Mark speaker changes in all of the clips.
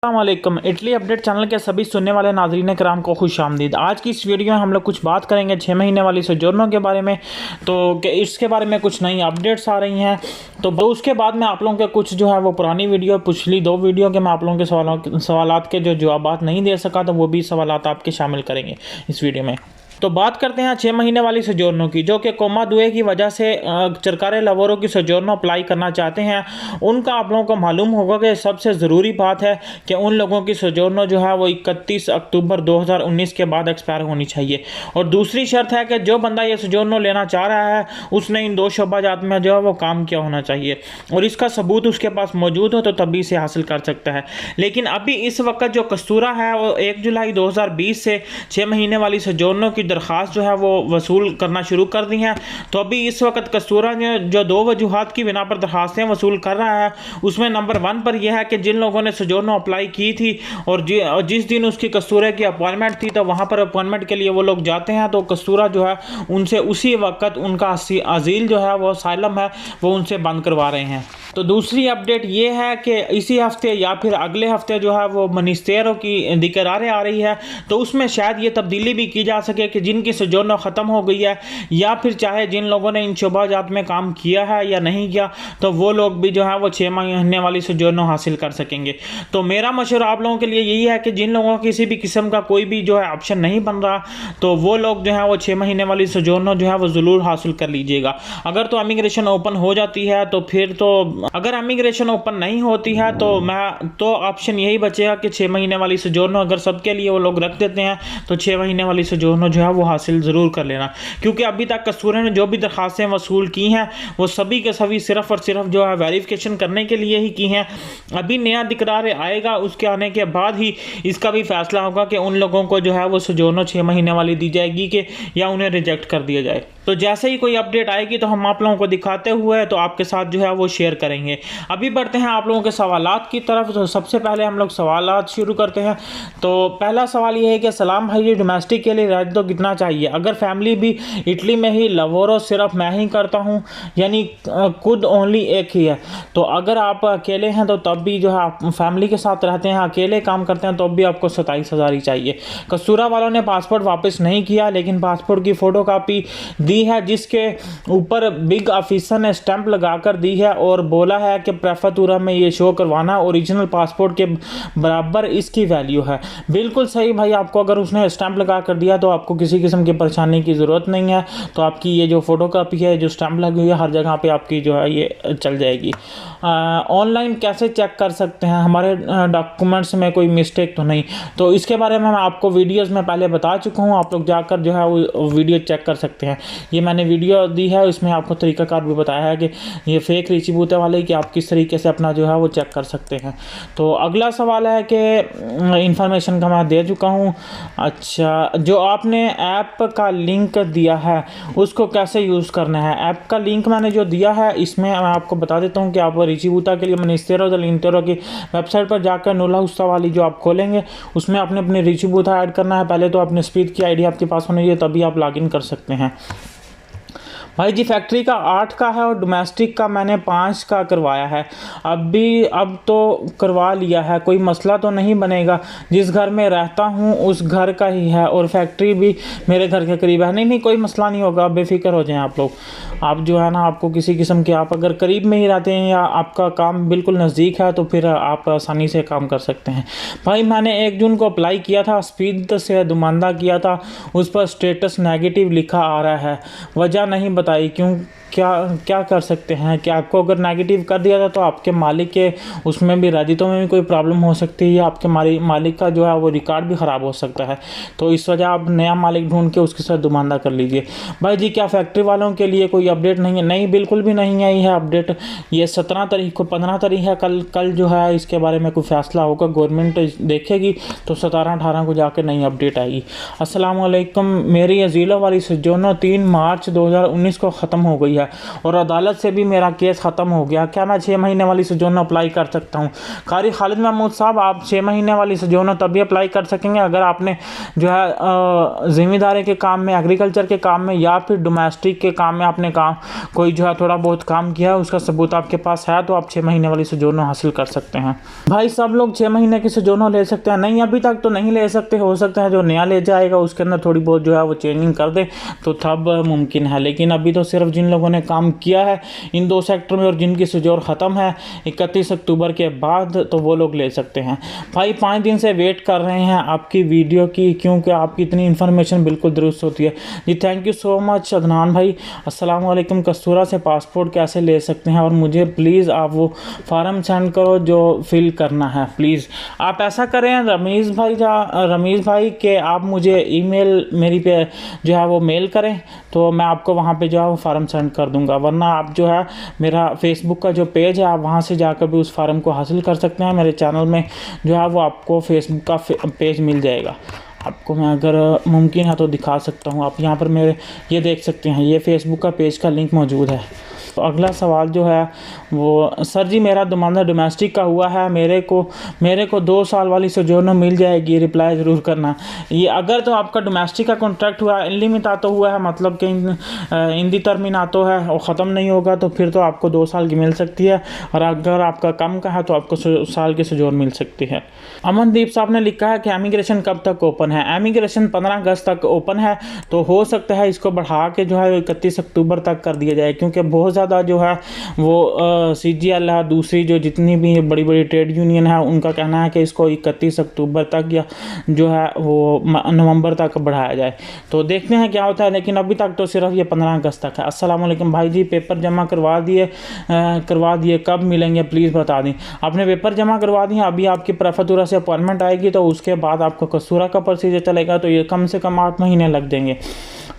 Speaker 1: अस्सलामुअलैकुम। Italy update channel के सभी सुनने वाले नाज़रीन कराम को खुश आमदीद। आज की इस वीडियो में हम लोग कुछ बात करेंगे 6 महीने वाली सोजोर्नो के बारे में। तो इसके बारे में कुछ नई अपडेट्स आ रही हैं। तो उसके बाद में आप लोगों के कुछ जो है वो पुरानी वीडियो, पिछली 2 वीडियो के मैं आप लोगों के सवालात के जो जवाब नहीं दे सका, तो वो भी सवालात आपके शामिल करेंगे इस वीडियो में। तो बात करते हैं 6 महीने वाली सोजोर्नो की, जो कि कोमा दुए की वजह से सरकारी लवरों की सोजोर्नो अप्लाई करना चाहते हैं। उनका आप लोगों को मालूम होगा कि सबसे ज़रूरी बात है कि उन लोगों की सोजोर्नो जो है वो 31 अक्टूबर 2019 के बाद एक्सपायर होनी चाहिए। और दूसरी शर्त है कि जो बंदा ये सोजोर्नो लेना चाह रहा है उसने इन 2 शोबाजात में जो है वो काम किया होना चाहिए, और इसका सबूत उसके पास मौजूद हो तो तभी से हासिल कर सकता है। लेकिन अभी इस वक्त जो कस्तूरा है वो 1 जुलाई 2020 से 6 महीने वाली सोजोर्नो की दरख्वास्त जो है वो वसूल करना शुरू कर दी है। तो अभी इस वक्त कस्तूरा ने जो 2 वजूहात की बिना पर दरख्वास्तें वसूल कर रहा है, उसमें नंबर 1 पर यह है कि जिन लोगों ने सोजोर्नो अप्लाई की थी और जिस दिन उसकी कस्तूरा की अपॉइंटमेंट थी, तो वहाँ पर अपॉइंटमेंट के लिए वो लोग जाते हैं, तो कस्तूरा जो है उनसे उसी वक्त उनका अजील जो है वो साइलम है वो उनसे बंद करवा रहे हैं। तो दूसरी अपडेट ये है कि इसी हफ्ते या फिर अगले हफ्ते जो है वो मनिस्टेरों की दिकरारें आ रही है, तो उसमें शायद ये तब्दीली भी की जा सके कि जिनकी सोजोर्नो ख़त्म हो गई है, या फिर चाहे जिन लोगों ने इन शोबाजात में काम किया है या नहीं किया, तो वो लोग भी जो है वो 6 महीने वाली सोजोर्नो हासिल कर सकेंगे। तो मेरा मशवरा आप लोगों के लिए यही है कि जिन लोगों को किसी भी किस्म का कोई भी जो है ऑप्शन नहीं बन रहा, तो वो लोग जो है वो 6 महीने वाली सोजोर्नो जो है वो ज़रूर हासिल कर लीजिएगा। अगर तो इमिग्रेशन ओपन हो जाती है तो फिर तो, अगर इमिग्रेशन ओपन नहीं होती है तो ऑप्शन यही बचेगा कि 6 महीने वाली सोजोर्नो अगर सबके लिए वो लोग रख देते हैं, तो 6 महीने वाली सोजोर्नो जो है वो हासिल ज़रूर कर लेना। क्योंकि अभी तक कस्तूरा ने जो भी दरख्वास्तें वसूल की हैं वो सभी के सभी सिर्फ और सिर्फ जो है वेरिफिकेशन करने के लिए ही की हैं। अभी नया दिकरार आएगा, उसके आने के बाद ही इसका भी फैसला होगा कि उन लोगों को जो है वो सोजोर्नो 6 महीने वाली दी जाएगी कि या उन्हें रिजेक्ट कर दिया जाए। तो जैसे ही कोई अपडेट आएगी तो हम आप लोगों को दिखाते हुए तो आपके साथ जो है वो शेयर करेंगे। अभी बढ़ते हैं आप लोगों के सवालात की तरफ। तो सबसे पहले हम लोग सवालात शुरू करते हैं। तो पहला सवाल ये है कि सलाम भाई, डोमेस्टिक के लिए रेंट तो कितना चाहिए? अगर फैमिली भी इटली में ही, लवोरो सिर्फ मैं ही करता हूँ, यानी खुद ओनली एक ही है। तो अगर आप अकेले हैं तो तब भी जो है आप फैमिली के साथ रहते हैं, अकेले काम करते हैं, तो भी आपको 27,000 ही चाहिए। कस्तूरा वालों ने पासपोर्ट वापस नहीं किया, लेकिन पासपोर्ट की फ़ोटो कापी दी है जिसके ऊपर बिग ऑफिसर ने स्टैंप लगाकर दी है और बोला है कि प्रेफेक्चुरा में ये शो करवाना ओरिजिनल पासपोर्ट के बराबर इसकी वैल्यू है। बिल्कुल सही भाई, आपको अगर उसने स्टैंप लगा कर दिया तो आपको किसी किस्म की परेशानी की ज़रूरत नहीं है। तो आपकी ये जो फ़ोटो कापी है, जो स्टैंप लगी हुई है, हर जगह पे आपकी जो है ये चल जाएगी। ऑनलाइन कैसे चेक कर सकते हैं हमारे डॉक्यूमेंट्स में कोई मिस्टेक तो नहीं? तो इसके बारे में मैं आपको वीडियोज़ में पहले बता चुका हूँ, आप लोग जाकर जो है वो वीडियो चेक कर सकते हैं। ये मैंने वीडियो दी है, इसमें आपको तरीकाकार भी बताया है कि ये फेक रिची बूते वाले कि आप किस तरीके से अपना जो है वो चेक कर सकते हैं। तो अगला सवाल है कि इंफॉर्मेशन का मैं दे चुका हूँ। अच्छा, जो आपने ऐप का लिंक दिया है उसको कैसे यूज़ करना है? ऐप का लिंक मैंने जो दिया है इसमें मैं आपको बता देता हूँ कि आप रिची बूता के लिए मनिस्टेरो दलिंटेरो की वेबसाइट पर जाकर नुला हुस्ता वाली जो आप खोलेंगे उसमें आपने अपनी रिची बूता ऐड करना है। पहले तो अपने स्पीड की आईडी आपके पास होनी चाहिए, तभी आप लॉगिन कर सकते हैं। भाई जी, फैक्ट्री का 8 का है और डोमेस्टिक का मैंने 5 का करवाया है। अब तो करवा लिया है, कोई मसला तो नहीं बनेगा। जिस घर में रहता हूँ उस घर का ही है और फैक्ट्री भी मेरे घर के करीब है। नहीं, कोई मसला नहीं होगा, बेफिक्र हो जाएं आप लोग। आप जो है ना, आपको किसी किस्म के, आप अगर करीब में ही रहते हैं या आपका काम बिल्कुल नज़दीक है तो फिर आप आसानी से काम कर सकते हैं। भाई, मैंने 1 जून को अप्लाई किया था, स्पीड से दुमानदा किया था, उस पर स्टेटस नेगेटिव लिखा आ रहा है, वजह नहीं बताई क्यों? क्या कर सकते हैं कि आपको अगर नेगेटिव कर दिया था तो आपके मालिक के उसमें भी रजीतों में भी कोई प्रॉब्लम हो सकती है, या आपके मालिक का जो है वो रिकॉर्ड भी ख़राब हो सकता है। तो इस वजह आप नया मालिक ढूंढ के उसके साथ दुमानदा कर लीजिए। भाई जी, क्या फैक्ट्री वालों के लिए कोई अपडेट नहीं है? नहीं, बिल्कुल भी नहीं आई है अपडेट। ये 17 तारीख को, 15 तारीख है, कल जो है इसके बारे में कोई फैसला होगा, गवर्नमेंट देखेगी तो 17-18 को जाकर नई अपडेट आएगी। अस्सलाम वालेकुम, मेरी अजीलों वाली सोजोर्नो 3 मार्च 2019 को ख़त्म हो गई है। है और अदालत से भी मेरा केस ख़त्म हो गया, क्या मैं 6 महीने वाली सोजोर्नो अप्लाई कर सकता हूँ? कारी खालिद महमूद साहब, आप 6 महीने वाली सोजोर्नो तभी अप्लाई कर सकेंगे अगर आपने जो है ज़िम्मेदारी के काम में, एग्रीकल्चर के काम में या फिर डोमेस्टिक के काम में आपने काम कोई जो है थोड़ा बहुत काम किया, उसका सबूत आपके पास है तो आप 6 महीने वाली सोजोर्नो हासिल कर सकते हैं। भाई सब लोग 6 महीने की सोजोर्नो ले सकते हैं? नहीं, अभी तक तो नहीं ले सकते। हो सकता है जो नया ले जाएगा उसके अंदर थोड़ी बहुत जो है वो चेंजिंग कर दे तो तब मुमकिन है, लेकिन अभी तो सिर्फ जिन लोगों ने काम किया है इन 2 सेक्टर में और जिनकी सोजोर ख़त्म है 31 अक्टूबर के बाद, तो वो लोग ले सकते हैं। भाई 5 दिन से वेट कर रहे हैं आपकी वीडियो की, क्योंकि आपकी इतनी इन्फॉर्मेशन बिल्कुल दुरुस्त होती है जी। Thank you so much Adnan भाई। अस्सलाम वालेकुम। कस्तूरा से पासपोर्ट कैसे ले सकते हैं? और मुझे प्लीज़ आप वो फार्म सेंड करो जो फिल करना है। प्लीज़ आप ऐसा करें रमीज़ भाई के आप मुझे ईमेल मेरी पे जो है वो मेल करें तो मैं आपको वहाँ पे जो है वो फार्म सेंड कर दूंगा, वरना आप जो है मेरा फेसबुक का जो पेज है आप वहाँ से जाकर भी उस फार्म को हासिल कर सकते हैं। मेरे चैनल में जो है वो आपको फेसबुक का पेज मिल जाएगा। आपको मैं अगर मुमकिन है तो दिखा सकता हूँ, आप यहाँ पर मेरे ये देख सकते हैं, ये फेसबुक का पेज का लिंक मौजूद है। तो अगला सवाल जो है वो, सर जी मेरा दमांदा डोमेस्टिक का हुआ है, मेरे को 2 साल वाली सोजोर्नो मिल जाएगी? रिप्लाई ज़रूर करना। ये अगर तो आपका डोमेस्टिक का कॉन्ट्रैक्ट हुआ है, इनलिमिटेड हुआ है, मतलब कि इंदी टर्मिनातो है और ख़त्म नहीं होगा, तो फिर तो आपको 2 साल की मिल सकती है, और अगर आपका कम का है तो आपको साल की सोजोर मिल सकती है। अमनदीप साहब ने लिखा है कि एमिग्रेशन कब तक ओपन है? एमिग्रेशन 15 अगस्त तक ओपन है, तो हो सकता है इसको बढ़ा के जो है 31 अक्टूबर तक कर दिया जाए, क्योंकि बहुत ज़्यादा जो है वो CGL है, दूसरी जो जितनी भी बड़ी बड़ी ट्रेड यूनियन है उनका कहना है कि इसको 31 अक्टूबर तक या जो है वो नवंबर तक बढ़ाया जाए, तो देखते हैं क्या होता है, लेकिन अभी तक तो सिर्फ ये 15 अगस्त तक है। अस्सलाम वालेकुम भाई जी, पेपर जमा करवा दिए, कब मिलेंगे प्लीज़ बता दें। आपने पेपर जमा करवा दिए, अभी आपकी प्रफतुरा से अपॉइंटमेंट आएगी तो उसके बाद आपको कस्तूरा का प्रोसीजर चलेगा, तो ये कम से कम 8 महीने लग देंगे।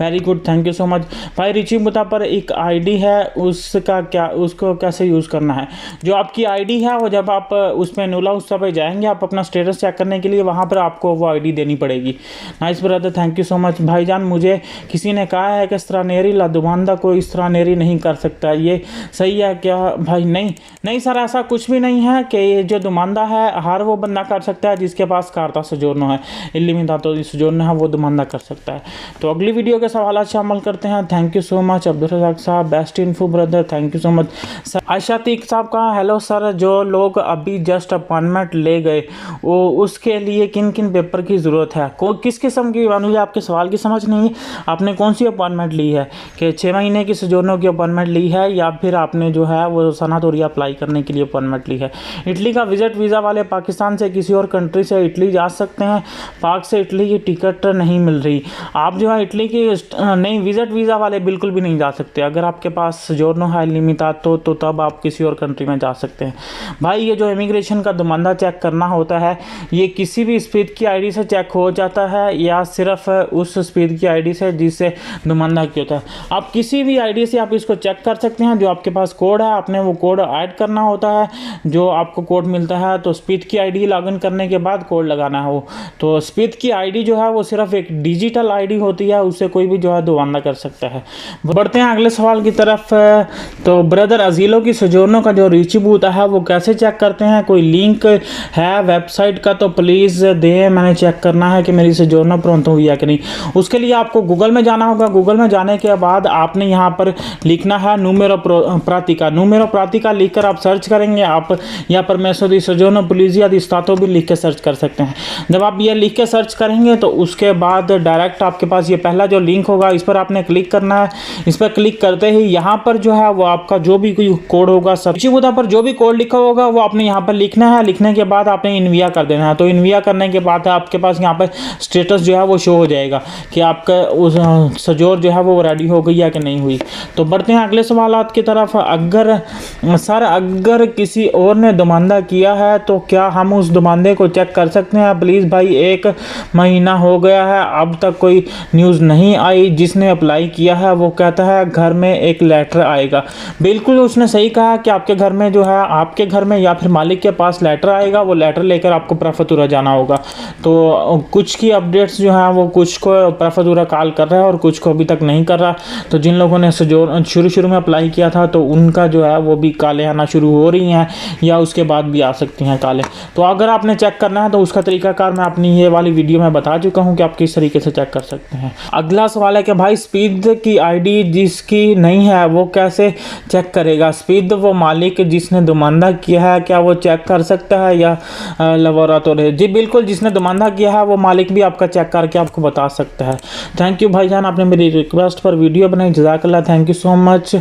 Speaker 1: Very good, thank you so much भाई। रिची बुता पर एक आईडी है, उसको कैसे यूज़ करना है? जो आपकी आईडी है वो जब आप उसमें नुला उस पे जाएंगे, आप अपना स्टेटस चेक करने के लिए वहाँ पर आपको वो आईडी देनी पड़ेगी। Nice brother, thank you so much भाईजान। मुझे किसी ने कहा है कि स्त्रानेरी लादुमानदा कोई स्त्रानेरी नहीं कर सकता, ये सही है क्या भाई? नहीं सर, ऐसा कुछ भी नहीं है कि ये जो दुमानदा है हर वो बंदा कर सकता है जिसके पास कारता सोजोर्नो है, इल्लिमिटातो सोजोर्नो है वो दुमानदा कर सकता है। तो अगली वीडियो के सवाल शामिल करते हैं। Thank you so much Abdul Razzaq साहब, best info brother, thank you so much sir. Ayesha तीक साहब का हेलो सर, जो लोग अभी जस्ट अपॉइंटमेंट ले गए वो उसके लिए किन किन पेपर की ज़रूरत है? किस किस्म की? मुझे आपके सवाल की समझ नहीं है, आपने कौन सी अपॉइंटमेंट ली है कि 6 महीने की सोजोर्नो की अपॉइंटमेंट ली है या फिर आपने जो है वो सनातोरिया अप्लाई करने के लिए अपॉइंटमेंट ली है? इटली का विजिट वीज़ा वाले पाकिस्तान से किसी और कंट्री से इटली जा सकते हैं, पाक से इटली की टिकट नहीं मिल रही, आप जो है इटली की नहीं, विजिट वीज़ा वाले बिल्कुल भी नहीं जा सकते। अगर आपके पास सोजोर्नो है लिमिटातो तो तब आप किसी और कंट्री में जा सकते हैं। भाई ये जो इमिग्रेशन का दुमानदा चेक करना होता है ये किसी भी स्पीड की आईडी से चेक हो जाता है या सिर्फ उस स्पीड की आईडी से जिससे दुमानदा किया होता है? आप किसी भी आईडी से आप इसको चेक कर सकते हैं। जो आपके पास कोड है आपने वो कोड ऐड करना होता है, जो आपको कोड मिलता है तो स्पीड की आईडी लॉगिन करने के बाद कोड लगाना है वो। तो स्पीड की आईडी जो है वो सिर्फ एक डिजिटल आईडी होती है, उससे कोई भी जो है दुमानदा कर सकता है। बढ़ते हैं अगले सवाल की तरफ। तो ब्रदर अजीलों की सोजोर्नो का जो रीचबूत है वो कैसे चेक करते हैं? कोई लिंक है वेबसाइट का तो प्लीज़ दें, मैंने चेक करना है कि मेरी सोजोर्नो प्रोंतो हुई है कि नहीं। उसके लिए आपको गूगल में जाना होगा। गूगल में जाने के बाद आपने यहाँ पर लिखना है नूमेरो प्रातिका लिखकर आप सर्च करेंगे। आप यहाँ पर मेसो दी सोजोर्नो पुलिसिया दी स्टातो भी लिख के सर्च कर सकते हैं। जब आप ये लिख के सर्च करेंगे तो उसके बाद डायरेक्ट आपके पास ये पहला जो लिंक होगा इस पर आपने क्लिक करना है। इस पर क्लिक करते ही यहाँ पर जो है वो आपका जो भी कोई कोड होगा सबूता पर जो भी कोड लिखा होगा वो आपने यहाँ पर लिखना है। लिखने के बाद आपने इन्विया कर देना है। तो इन्विया करने के बाद आपके पास यहाँ पर स्टेटस जो है वो शो हो जाएगा कि आपका उस सजोर जो है वो रेडी हो गई है कि नहीं हुई। तो बढ़ते हैं अगले सवालात की तरफ। अगर किसी और ने दुमानदा किया है तो क्या हम उस दुमानदे को चेक कर सकते हैं? प्लीज़ भाई 1 महीना हो गया है अब तक कोई न्यूज़ नहीं आई, जिसने अप्लाई किया है वो कहता है घर में एक लेटर आएगा। बिल्कुल उसने सही कहा कि आपके घर में जो है, आपके घर में या फिर मालिक के पास लेटर आएगा, वो लेटर लेकर आपको प्रफतूरा जाना होगा। तो कुछ की अपडेट्स जो है वो कुछ को प्रफतूरा कॉल कर रहा है और कुछ को अभी तक नहीं कर रहा। तो जिन लोगों ने शुरू में अप्लाई किया था तो उनका जो है वो भी काले आना शुरू हो रही हैं या उसके बाद भी आ सकती हैं काले। तो अगर आपने चेक करना है तो उसका तरीकाकार मैं अपनी ये वाली वीडियो में बता चुका हूँ कि आप किस तरीके से चेक कर सकते हैं। अगला सवाल है कि भाई स्पीड की आईडी जिसकी नहीं है वो कैसे चेक करेगा? स्पीड वो मालिक जिसने दुमानदा किया है, क्या वो चेक कर सकता है या लबोरेटरी? जी बिल्कुल, जिसने दुमानदा किया है वो मालिक भी आपका चेक करके आपको बता सकता है। थैंक यू भाईजान, आपने मेरी रिक्वेस्ट पर वीडियो बनाई, जज़ाकल्लाह, thank you so much.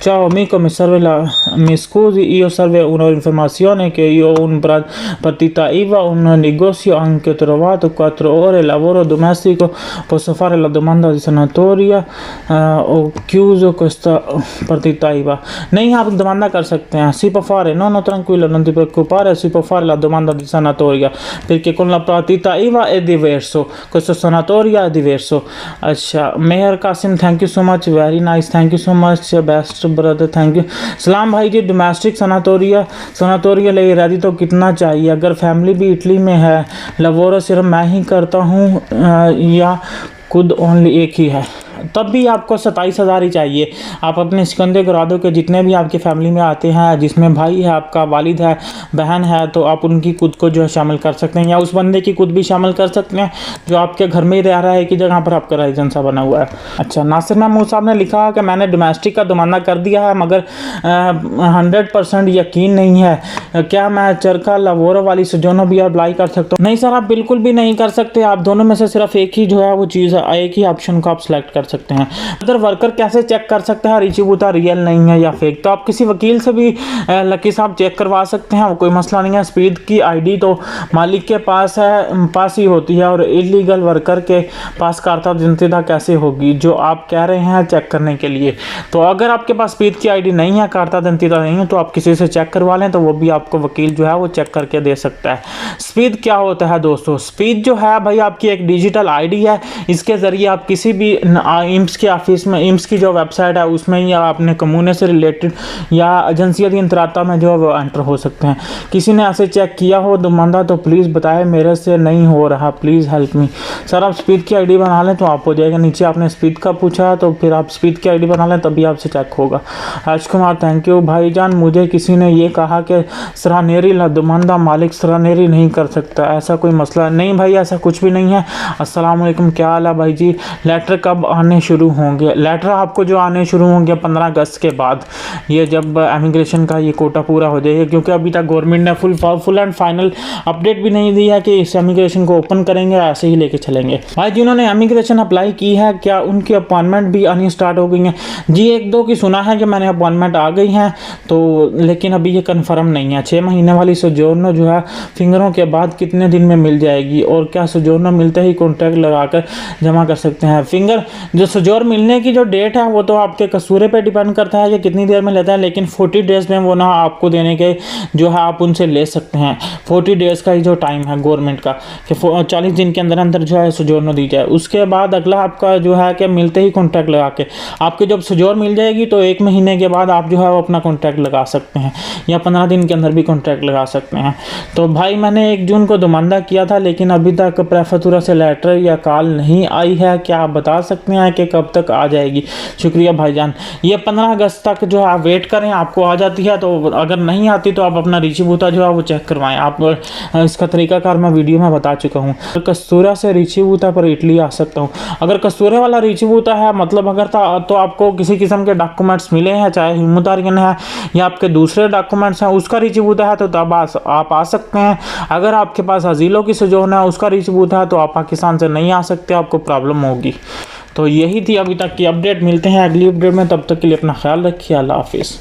Speaker 1: Ciao amico, mi scusi, io serve un'informazione che io ho una partita IVA, un negozio anche trovato 4 ore lavoro domestico, posso fare la domanda di sanatoria? Ho chiuso questa partita IVA। नहीं, आप domanda कर सकते हैं, si può fare, no tranquillo, non ti preoccupare, si può fare la domanda di sanatoria perché con la partita IVA è diverso, questo sanatoria è diverso। अच्छा, Mehar Qasim, thank you so much, very nice, thank you so much best brother, thank you. सलाम भाई जी, domestic सनातोरिया ले रही तो कितना चाहिए? अगर family भी इटली में है, लवोरो सिर्फ मैं ही करता हूँ या खुद ओनली एक ही है, तब भी आपको 27,000 ही चाहिए। आप अपने सिकंदे गरादो के जितने भी आपकी फैमिली में आते हैं, जिसमें भाई है, आपका वालिद है, बहन है, तो आप उनकी खुद को जो है शामिल कर सकते हैं या उस बंदे की खुद भी शामिल कर सकते हैं जो आपके घर में ही रह रहा है कि जगह पर आपका रेजिडेंस बना हुआ है। अच्छा, नासिर महमूद साहब ने लिखा कि मैंने डोमेस्टिक का दुमानदा कर दिया है मगर 100% यकीन नहीं है, क्या मैं चरखा लवोरो वाली सोजोनो भी अप्लाई कर सकता हूँ? नहीं सर, आप बिल्कुल भी नहीं कर सकते। आप दोनों में से सिर्फ एक ही जो है वो चीज़, एक ही ऑप्शन को आप सिलेक्ट कर सकते हैं। अदर वर्कर कैसे चेक कर सकते हैं रिचीबूता रियल नहीं है या फेक? तो आप किसी वकील से भी लकी साहब चेक करवा सकते हैं, वो कोई मसला नहीं है। स्पीड की आईडी तो मालिक के पास है, पास ही होती है, और इलीगल वर्कर के पास कार्ता जिंदा कैसे होगी जो आप कह रहे हैं चेक करने के लिए? तो अगर आपके पास स्पीड की आईडी नहीं है, कार्ता जिंदा नहीं है, तो आप किसी से चेक करवा लें, तो वो भी आपको वकील जो है वो चेक करके दे सकता है। स्पीड क्या होता है दोस्तों? स्पीड जो है भाई आपकी एक डिजिटल आईडी है, इसके ज़रिए आप किसी भी इम्स के ऑफिस में, इम्स की जो वेबसाइट है उसमें या अपने कम्यूने से रिलेटेड या एजेंसियत इंतराता में जो है वो एंटर हो सकते हैं। किसी ने ऐसे चेक किया हो दुमानदा तो प्लीज़ बताएं, मेरे से नहीं हो रहा, प्लीज़ हेल्प मी। सर आप स्पीड की आईडी बना लें तो आप हो जाएगा। नीचे आपने स्पीड का पूछा तो फिर आप स्पीड की आईडी बना लें तभी आपसे चेक होगा। राजकुमार, थैंक यू भाईजान। मुझे किसी ने ये कहा कि सरानेरी दुमानदा मालिक सरानेरी नहीं कर सकता, ऐसा कोई मसला नहीं भाई, ऐसा कुछ भी नहीं है। अस्सलाम वालेकुम, क्या हाल है भाई जी? लेटर कब आने शुरू होंगे? लेटर आपको जो आने शुरू होंगे 15 अगस्त के बाद, ये जब इमिग्रेशन का ये कोटा पूरा हो जाएगा, क्योंकि अभी तक गवर्नमेंट ने फुल एंड फाइनल अपडेट भी नहीं दी है कि इस इमिग्रेशन को ओपन करेंगे, ऐसे ही लेके चलेंगे। भाई जिन्होंने इमिग्रेशन अप्लाई की है, क्या उनकी अपॉइंटमेंट भी आनी स्टार्ट हो गई हैं? जी एक दो की सुना है कि मैंने अपॉइंटमेंट आ गई हैं, तो लेकिन अभी ये कन्फर्म नहीं है। 6 महीने वाली सोजोर्नो जो है फिंगरों के बाद कितने दिन में मिल जाएगी, और क्या सोजोर्नो मिलते ही कॉन्ट्रैक्ट लगाकर जमा कर सकते हैं? फिंगर जो सोजोर मिलने की जो डेट है वो तो आपके कसूरे पे डिपेंड करता है कि कितनी देर में लेता है, लेकिन 40 डेज़ में वो ना आपको देने के जो है आप उनसे ले सकते हैं। 40 डेज़ का ही जो टाइम है गवर्नमेंट का कि 40 दिन के अंदर अंदर जो है सोजोर्नो दी जाए। उसके बाद अगला आपका जो है कि मिलते ही कॉन्ट्रैक्ट लगा के आपके जब सोजोर मिल जाएगी तो 1 महीने के बाद आप जो है वो अपना कॉन्ट्रैक्ट लगा सकते हैं, या 15 दिन के अंदर भी कॉन्ट्रैक्ट लगा सकते हैं। तो भाई मैंने 1 जून को दुमानदा किया था, लेकिन अभी तक प्रेफतूरा से लेटर या कॉल नहीं आई है, क्या आप बता सकते हैं कि कब तक आ जाएगी? शुक्रिया भाईजान। ये 15 अगस्त तक जो है आप वेट करें, आपको आ जाती है। तो अगर नहीं आती तो आप अपना रिचीबूता जो है वो चेक करवाएं। आप इसका तरीकाकार मैं वीडियो में बता चुका हूँ। कस्तूरा से रिचीबूता पर इटली आ सकता हूँ। अगर कस्तूरे वाला रिचीबूता है, मतलब अगर तो आपको किसी किस्म के डॉक्यूमेंट्स मिले हैं, चाहे ह्यूमैनिटेरियन है या आपके दूसरे डॉक्यूमेंट्स हैं, उसका रिचीबूता है तो तब आप आ सकते हैं। अगर आपके पास अजीलों की सोजोन है, उसका रिचीबूता है, तो आप पाकिस्तान से नहीं आ सकते, आपको प्रॉब्लम होगी। तो यही थी अभी तक की अपडेट। मिलते हैं अगली अपडेट में, तब तक के लिए अपना ख्याल रखिए। अल्लाह हाफिज़।